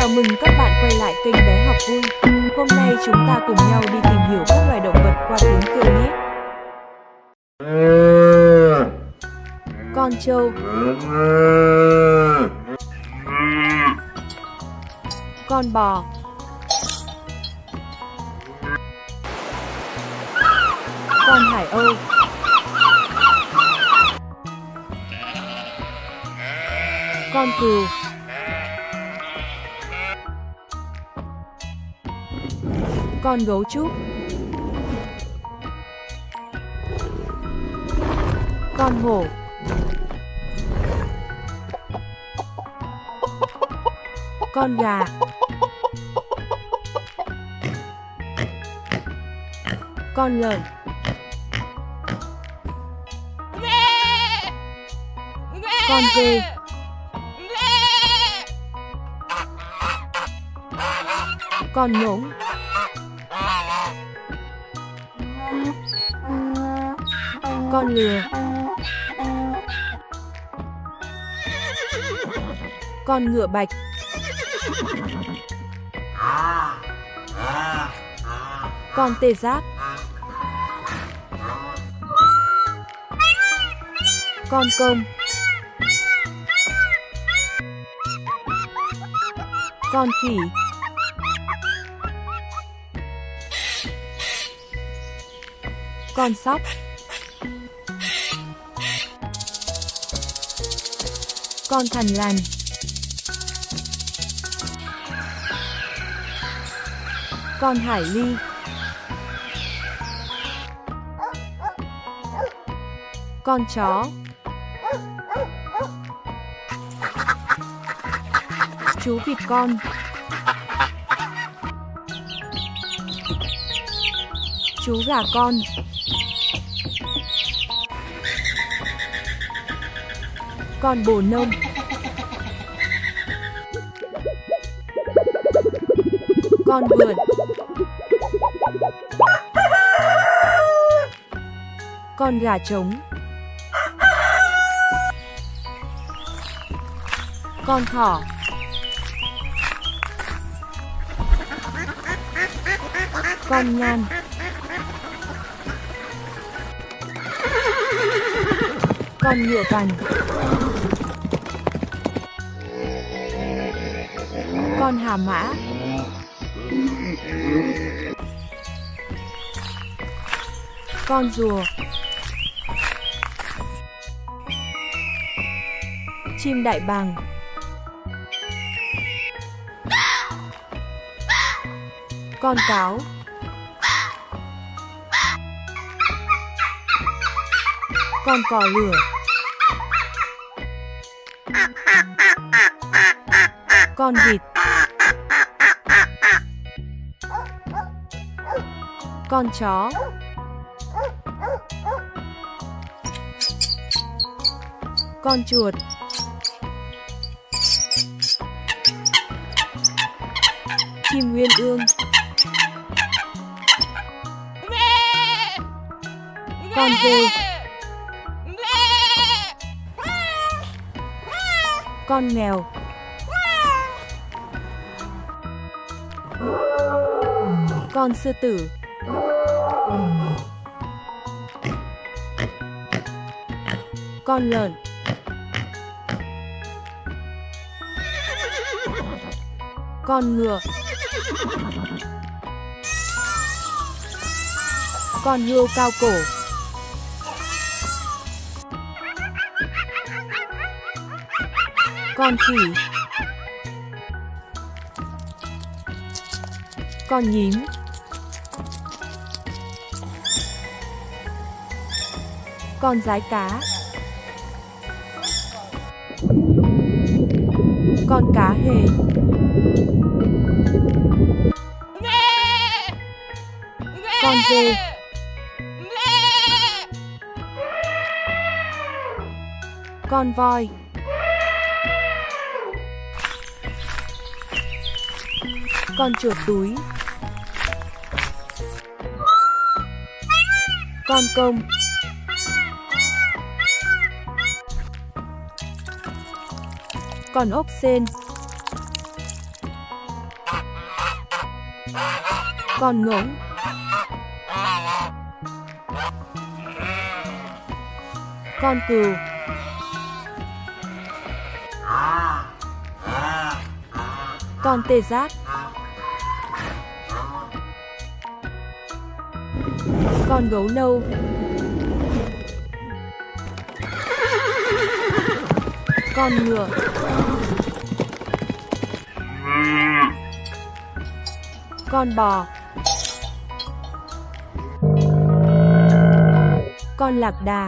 Chào mừng các bạn quay lại kênh Bé Học Vui. Hôm nay chúng ta cùng nhau đi tìm hiểu các loài động vật qua tiếng kêu nhé. Con trâu, con bò, con hải âu, con cừu, con gấu trúc, con hổ, con gà, con lợn, con dê, con ngỗng, con lừa, con ngựa bạch, con tê giác, con công, con khỉ, con sóc, con thằn lằn, con hải ly, con chó, chú vịt con, chú gà con, con bồ nông, con vượn, con gà trống, con thỏ, con ngan, con ngựa vằn, con hà mã, con rùa, chim đại bàng, con cáo, con cò lửa, con vịt, con chó, con chuột, chim uyên ương, con dê, con mèo, con sư tử, con lợn, con ngựa, con hươu cao cổ, con khỉ, con nhím, con dái cá, con cá hề, con dê, con voi, con chuột túi, con công, con ốc sên, Con ngỗng. Con cừu. Con tê giác. Con gấu nâu. Con ngựa. Con bò. Con lạc đà.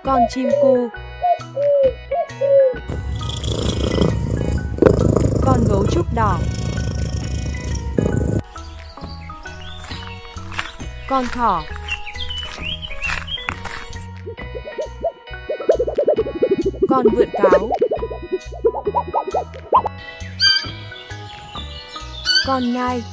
Con chim cu. Con gấu trúc đỏ. Con thỏ. Con vượn cáo. Con ngai.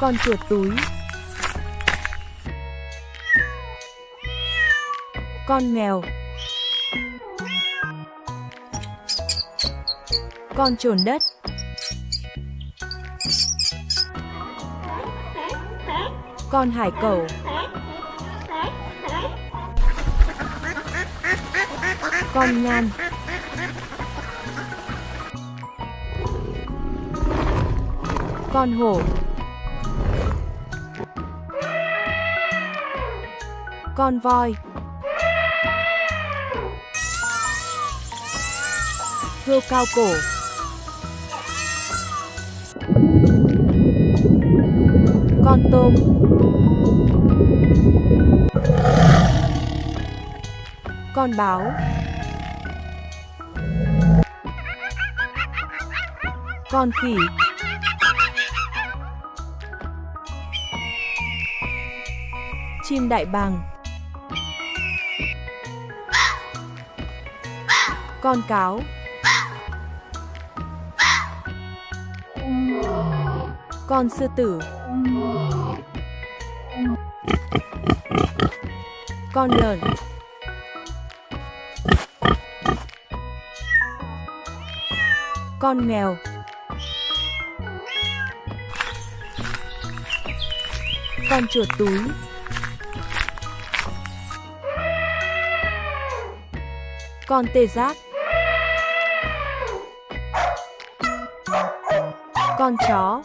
Con chuột túi. Con mèo. Con trồn đất. Con hải cẩu. Con ngan. Con hổ. Con voi. Hươu cao cổ. Con tôm. Con báo. Con khỉ. Chim đại bàng. Con cáo. Con sư tử. Con lợn. Con mèo. Con chuột túi. Con tê giác. Con chó.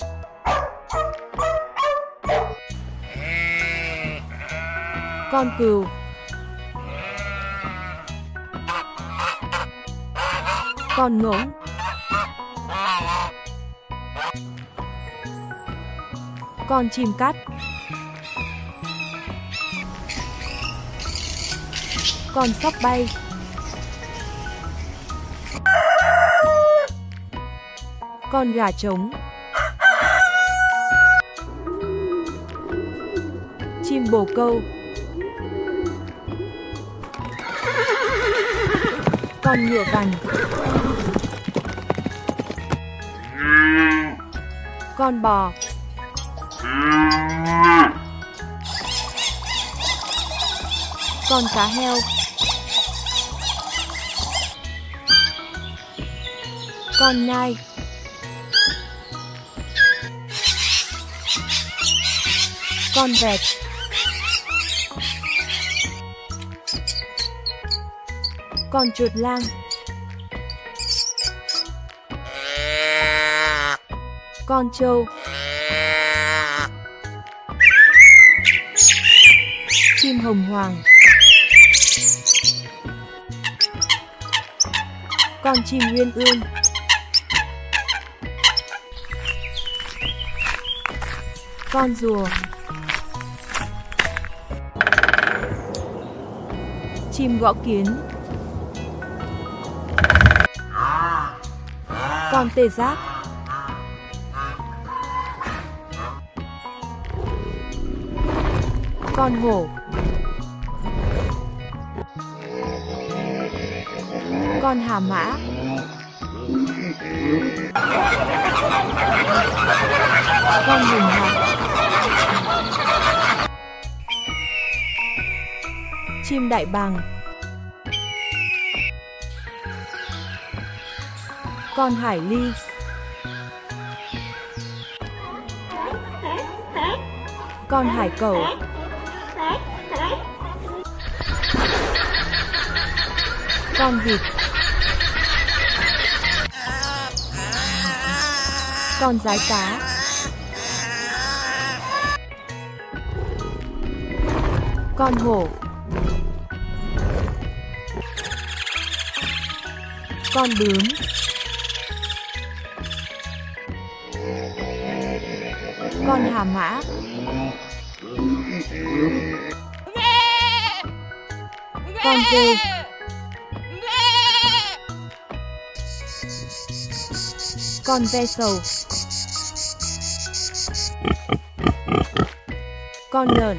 Con cừu. Con ngỗng. Con chim cắt. Con sóc bay. Con gà trống. Chim bồ câu. Con ngựa vằn. Con bò. Con cá heo. Con nai. Con vẹt. Con chuột lang. Con trâu. Chim hồng hoàng. Con chim uyên ương. Con rùa. Chim gõ kiến. Con tê giác. Con hổ. Con hà mã. Con hùng hạc. Chim đại bàng. Con hải ly. Con hải cẩu. Con vịt. Con dái cá. Con hổ. Con bướm. Con hà mã. Con dê. Con ve sầu. Con lợn.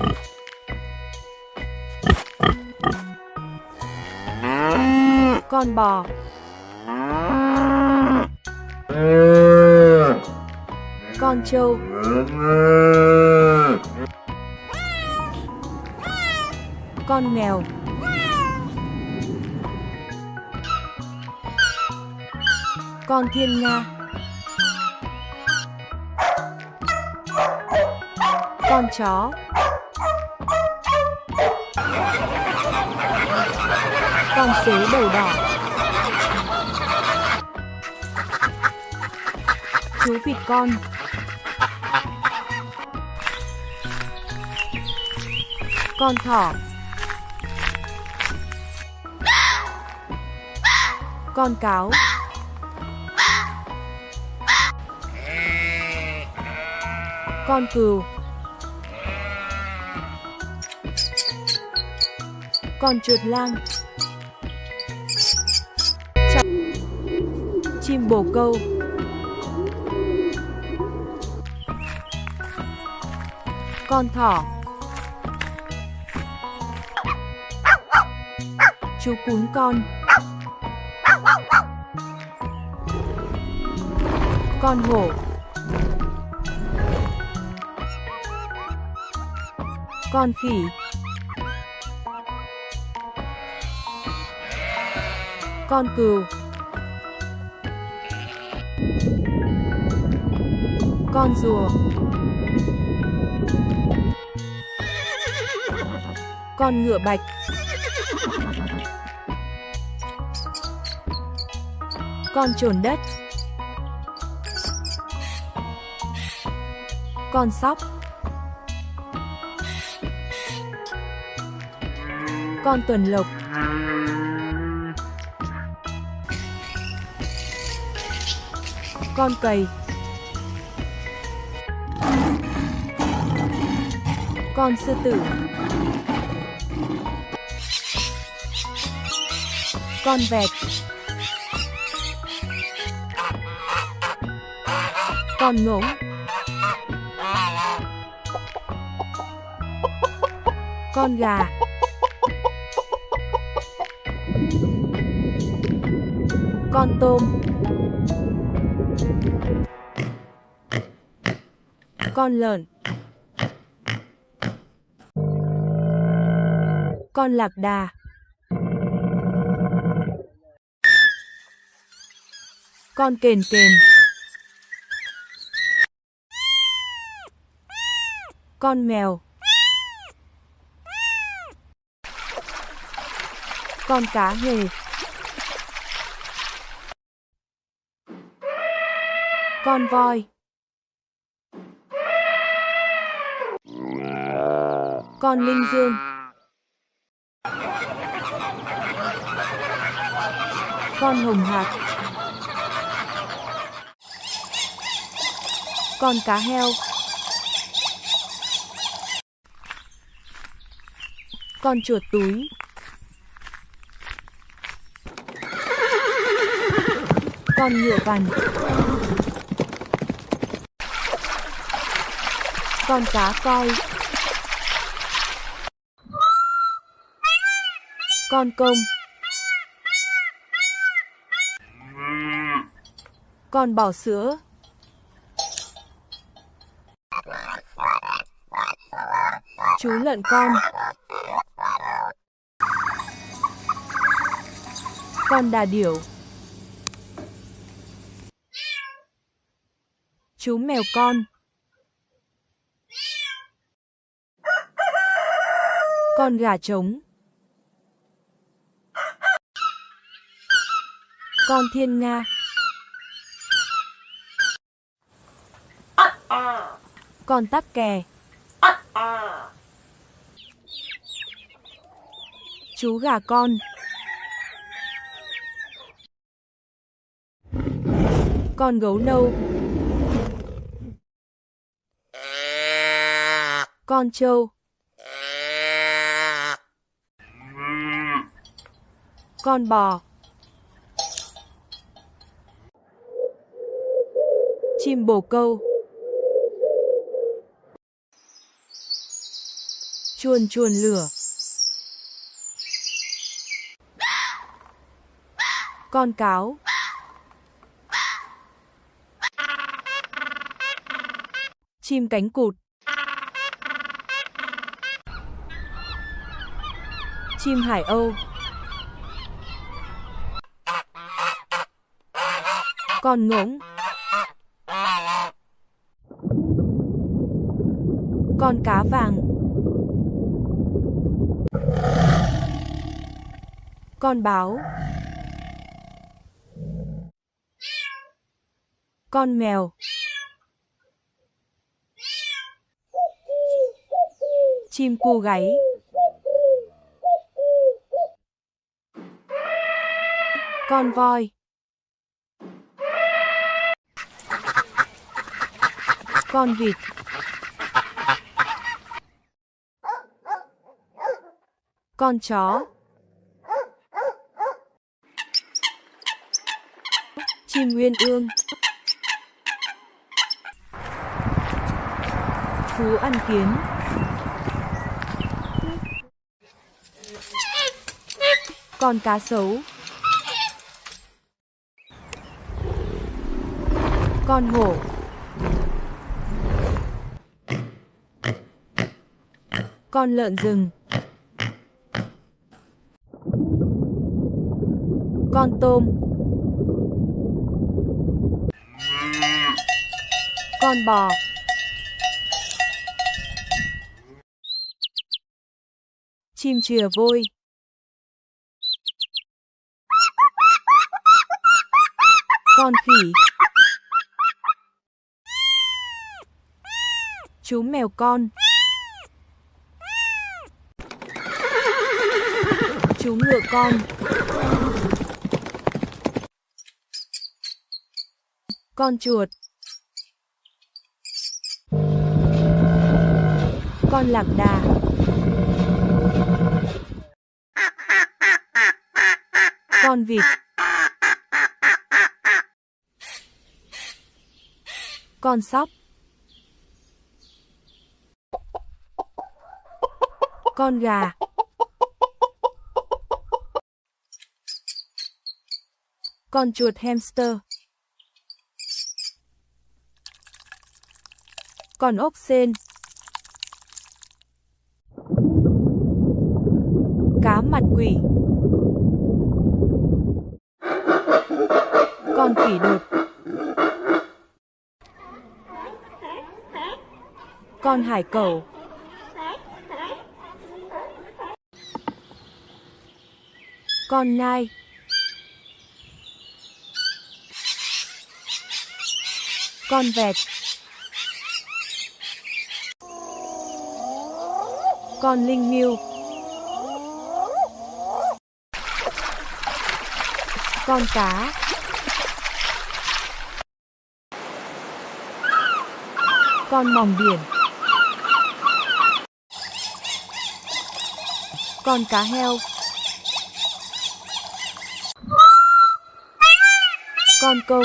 Con bò. Con trâu. Con mèo. Con thiên nga. Con chó. Con sếu đầu đỏ. Chú vịt con. Con thỏ. Con cáo. Con cừu. Con chuột lang. Chim bồ câu. Con thỏ. Chú cún con. Con hổ. Con khỉ. Con cừu. Con rùa. Con ngựa bạch. Con trồn đất. Con sóc. Con tuần lộc. Con cầy. Con sư tử. Con vẹt. Con ngỗng. Con gà. Con tôm. Con lợn. Con lạc đà. Con kền kền. Con mèo. Con cá hề. Con voi. Con linh dương. Con hồng hạc. Con cá heo. Con chuột túi. Con ngựa vằn. Con cá coi. Con công. Con bò sữa. Chú lợn con. Con đà điểu. Chú mèo con. Con gà trống. Con thiên nga. Con tắc kè. Chú gà con. Con gấu nâu. Con trâu. Con bò. Chim bồ câu. Chuồn chuồn lửa. Con cáo. Chim cánh cụt. Chim hải âu. Con ngỗng. Con cá vàng. Con báo. Con mèo. Chim cu gáy. Con voi. Con vịt. Con chó. Chim uyên ương. Thú ăn kiến. Con cá sấu. Con hổ. Con lợn rừng. Con tôm. Con bò. Chim chìa vôi. Con khỉ. Chú mèo con. Chú ngựa con. Con chuột. Con lạc đà. Con vịt. Con sóc. Con gà. Con chuột hamster. Con ốc sên. Cá mặt quỷ. Con khỉ đột. Con hải cẩu. Con nai. Con vẹt. Con linh nghiêu. Con cá. Con mòng biển. Con cá heo. Con công.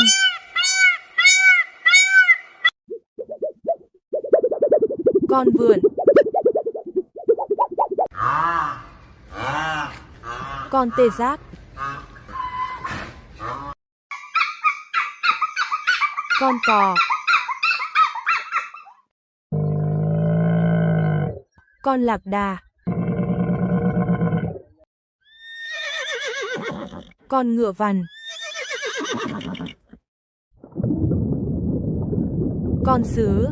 Con vượn. Con tê giác. Con cò. Con lạc đà. Con ngựa vằn. Con sứa.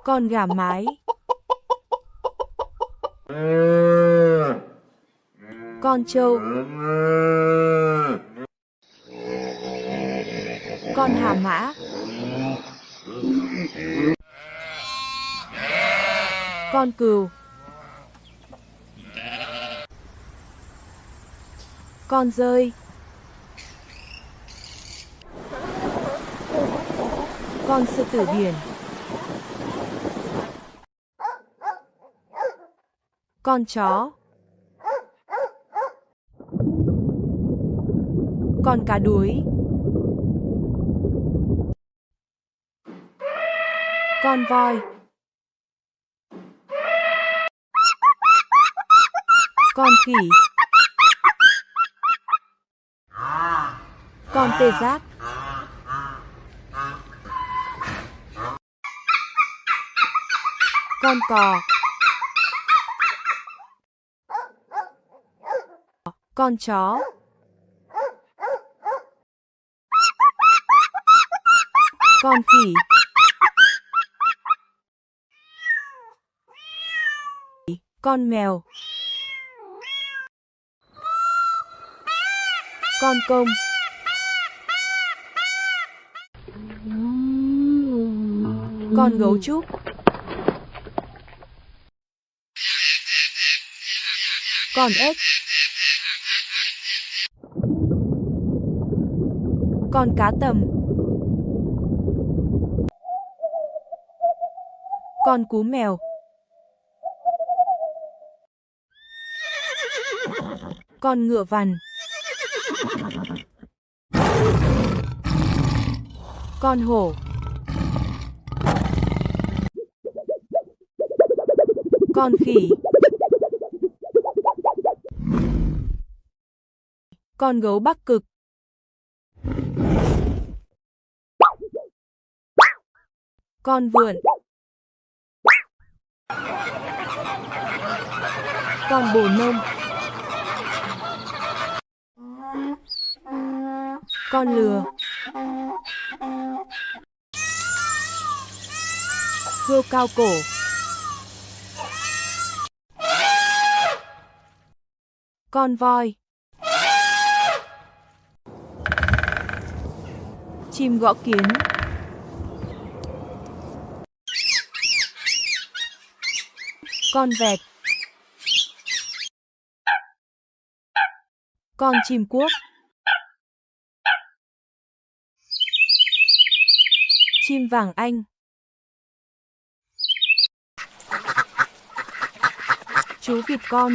Con gà mái. Con trâu. Con hà mã. Con cừu. Con dơi. Con sư tử biển. Con chó. Con cá đuối. Con voi. Con khỉ. Con tê giác. Con cò. Con chó. Con khỉ. Con mèo. Con công. Con gấu trúc. Con ếch. Con cá tầm. Con cú mèo. Con ngựa vằn. Con hổ. Con khỉ. Con gấu Bắc Cực. Con vượn. Con bồ nông. Con lừa. Hươu cao cổ. Con voi. Chim gõ kiến. Con vẹt. Con chim cuốc. Chim vàng Anh. Chú vịt con.